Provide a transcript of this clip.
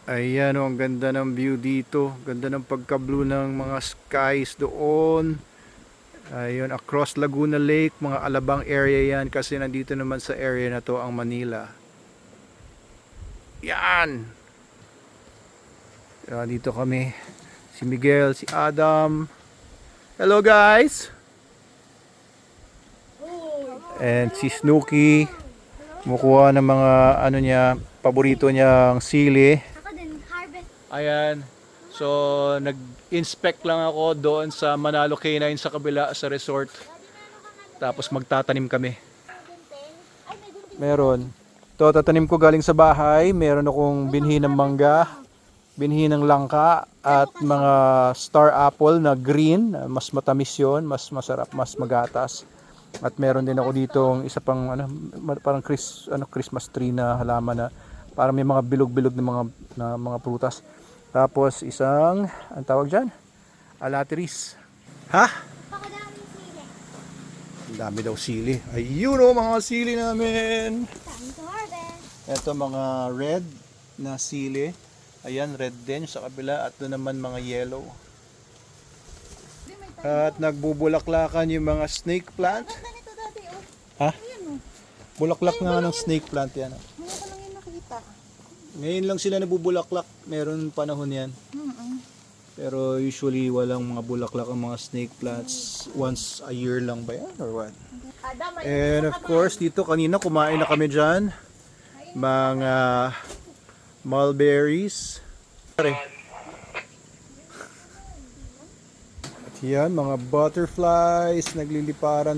Ayan oh, ang ganda ng view dito. Ganda ng pagka-blue ng mga skies doon. Ayun, across Laguna Lake, mga Alabang area yan kasi nandito naman sa area na to ang Manila. Yan! Dito kami. Si Miguel, si Adam. Hello guys! And si Snooki. Kumukuha ng mga ano niya, paborito niyang sili. Ayan. So, nag-inspect lang ako doon sa Manalo K9 sa kabila sa resort. Tapos magtatanim kami. Meron. Ito, tatanim ko galing sa bahay. Meron akong binhi ng mangga, binhi ng langka, at mga star apple na green. Mas matamis yun, mas masarap, mas magatas. At meron din ako dito isa pang ano, parang Christmas tree na halaman na parang may mga bilog-bilog na mga prutas. Tapos isang, ang tawag dyan? Alateris. Ha? Ang dami daw sili. Ayun o, mga sili namin. Ito mga red na sili. Ayan, red din sa kabila. At doon naman mga yellow. At nagbubulaklakan yung mga snake plant. Ha? Bulaklak nga ng snake plant yan. Ngayon lang sila nabubulaklak. Meron panahon yan. Pero usually walang mga bulaklak ang mga snake plants. Once a year lang ba yan or what? And of course dito kanina kumain na kami dyan. Mga mulberries. At yan mga butterflies nagliliparan